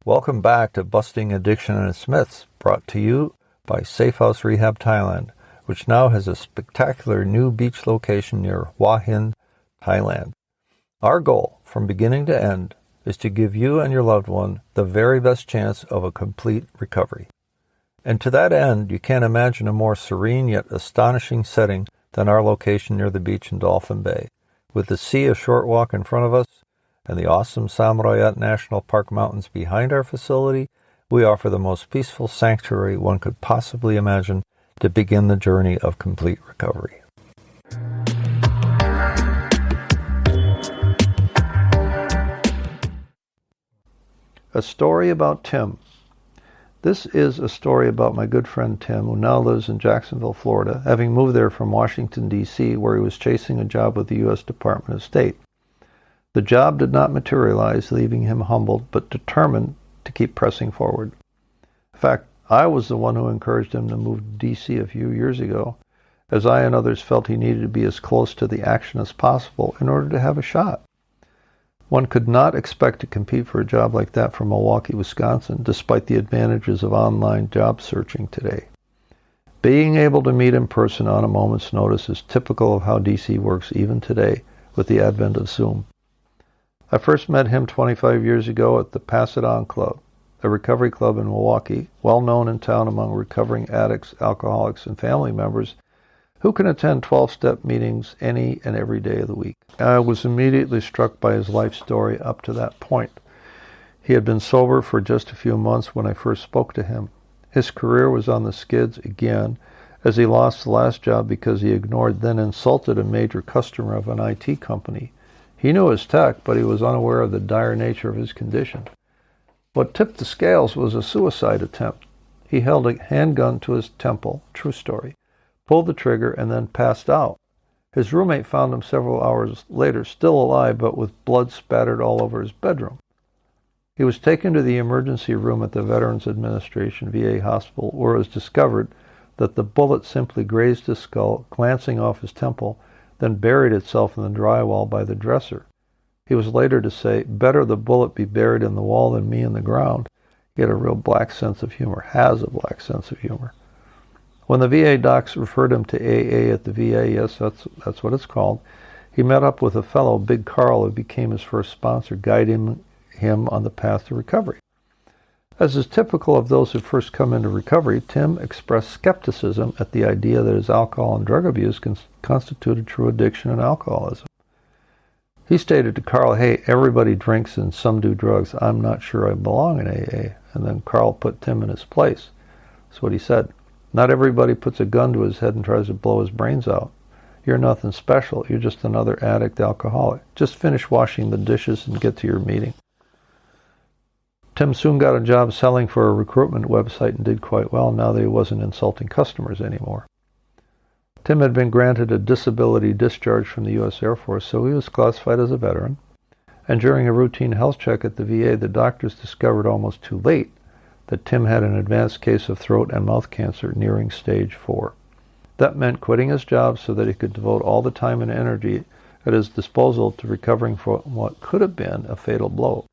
Welcome back to Busting Addiction and its Myths, brought to you by Safe House Rehab Thailand, which now has a spectacular new beach location near Hua Hin, Thailand. Our goal, from beginning to end, is to give you and your loved one the very best chance of a complete recovery. And to that end, you can't imagine a more serene yet astonishing setting than our location near the beach in Dolphin Bay. With the sea a short walk in front of us, and the awesome Samrayat National Park mountains behind our facility, we offer the most peaceful sanctuary one could possibly imagine to begin the journey of complete recovery. A story about Tim. This is a story about my good friend Tim, who now lives in Jacksonville, Florida, having moved there from Washington, D.C., where he was chasing a job with the U.S. Department of State. The job did not materialize, leaving him humbled but determined to keep pressing forward. In fact, I was the one who encouraged him to move to D.C. a few years ago, as I and others felt he needed to be as close to the action as possible in order to have a shot. One could not expect to compete for a job like that from Milwaukee, Wisconsin, despite the advantages of online job searching today. Being able to meet in person on a moment's notice is typical of how D.C. works even today with the advent of Zoom. I first met him 25 years ago at the Pass It On Club, a recovery club in Milwaukee, well known in town among recovering addicts, alcoholics, and family members who can attend 12-step meetings any and every day of the week. I was immediately struck by his life story up to that point. He had been sober for just a few months when I first spoke to him. His career was on the skids again, as he lost the last job because he ignored, then insulted, a major customer of an IT company. He knew his tech, but he was unaware of the dire nature of his condition. What tipped the scales was a suicide attempt. He held a handgun to his temple, true story, pulled the trigger, and then passed out. His roommate found him several hours later, still alive, but with blood spattered all over his bedroom. He was taken to the emergency room at the Veterans Administration VA hospital, where it was discovered that the bullet simply grazed his skull, glancing off his temple, then buried itself in the drywall by the dresser. He was later to say, "Better the bullet be buried in the wall than me in the ground." He had a real black sense of humor, has a black sense of humor. When the VA docs referred him to AA at the VA, yes, that's what it's called, he met up with a fellow, Big Carl, who became his first sponsor, guiding him on the path to recovery. As is typical of those who first come into recovery, Tim expressed skepticism at the idea that his alcohol and drug abuse constituted true addiction and alcoholism. He stated to Carl, "Hey, everybody drinks and some do drugs. I'm not sure I belong in AA." And then Carl put Tim in his place. That's what he said. "Not everybody puts a gun to his head and tries to blow his brains out. You're nothing special. You're just another addict alcoholic. Just finish washing the dishes and get to your meeting." Tim soon got a job selling for a recruitment website and did quite well now that he wasn't insulting customers anymore. Tim had been granted a disability discharge from the U.S. Air Force, so he was classified as a veteran. And during a routine health check at the VA, the doctors discovered almost too late that Tim had an advanced case of throat and mouth cancer nearing stage 4. That meant quitting his job so that he could devote all the time and energy at his disposal to recovering from what could have been a fatal blow.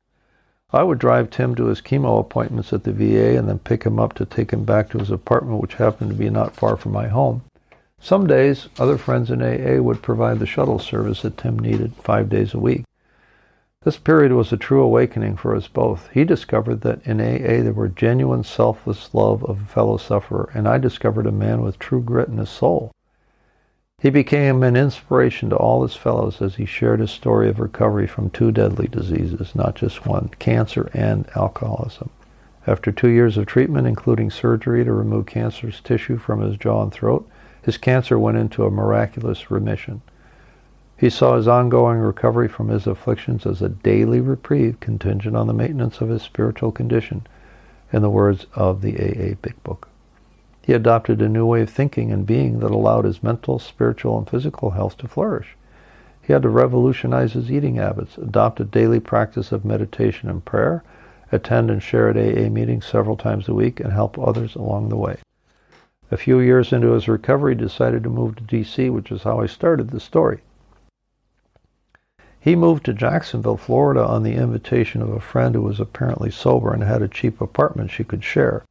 I would drive Tim to his chemo appointments at the VA and then pick him up to take him back to his apartment, which happened to be not far from my home. Some days, other friends in AA would provide the shuttle service that Tim needed 5 days a week. This period was a true awakening for us both. He discovered that in AA there were genuine selfless love of a fellow sufferer, and I discovered a man with true grit in his soul. He became an inspiration to all his fellows as he shared his story of recovery from 2 deadly diseases, not just one, cancer and alcoholism. After 2 years of treatment, including surgery to remove cancerous tissue from his jaw and throat, his cancer went into a miraculous remission. He saw his ongoing recovery from his afflictions as a daily reprieve contingent on the maintenance of his spiritual condition, in the words of the AA Big Book. He adopted a new way of thinking and being that allowed his mental, spiritual, and physical health to flourish. He had to revolutionize his eating habits, adopt a daily practice of meditation and prayer, attend and share at AA meetings several times a week, and help others along the way. A few years into his recovery, he decided to move to D.C., which is how I started the story. He moved to Jacksonville, Florida on the invitation of a friend who was apparently sober and had a cheap apartment she could share.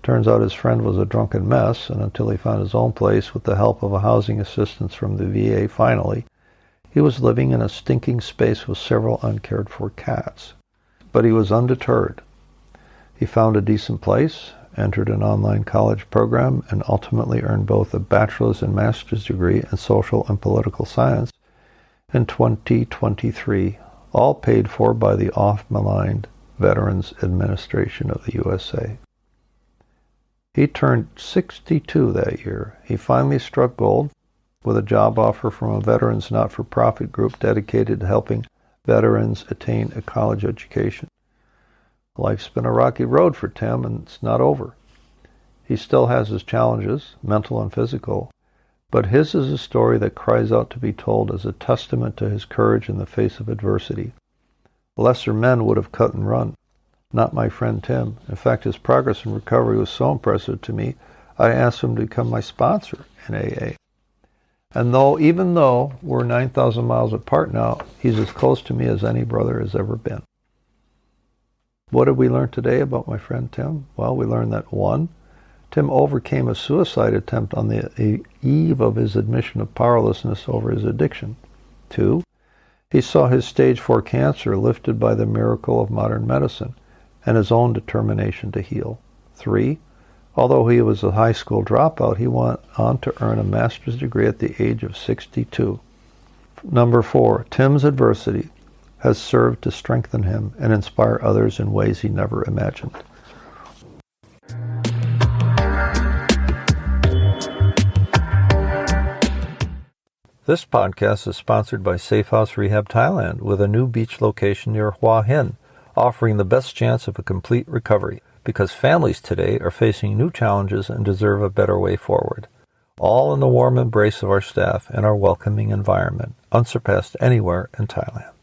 Turns out his friend was a drunken mess, and until he found his own place with the help of a housing assistance from the VA finally, he was living in a stinking space with several uncared-for cats. But he was undeterred. He found a decent place, entered an online college program, and ultimately earned both a bachelor's and master's degree in social and political science in 2023, all paid for by the oft-maligned Veterans Administration of the USA. He turned 62 that year. He finally struck gold with a job offer from a veterans not-for-profit group dedicated to helping veterans attain a college education. Life's been a rocky road for Tim, and it's not over. He still has his challenges, mental and physical, but his is a story that cries out to be told as a testament to his courage in the face of adversity. Lesser men would have cut and run. Not my friend Tim. In fact, his progress in recovery was so impressive to me, I asked him to become my sponsor in AA. And even though we're 9,000 miles apart now, he's as close to me as any brother has ever been. What did we learn today about my friend Tim? Well, we learned that 1, Tim overcame a suicide attempt on the eve of his admission of powerlessness over his addiction. 2, he saw his stage 4 cancer lifted by the miracle of modern medicine and his own determination to heal. 3, although he was a high school dropout, he went on to earn a master's degree at the age of 62. 4, Tim's adversity has served to strengthen him and inspire others in ways he never imagined. This podcast is sponsored by Safe House Rehab Thailand, with a new beach location near Hua Hin, offering the best chance of a complete recovery, because families today are facing new challenges and deserve a better way forward. All in the warm embrace of our staff and our welcoming environment, unsurpassed anywhere in Thailand.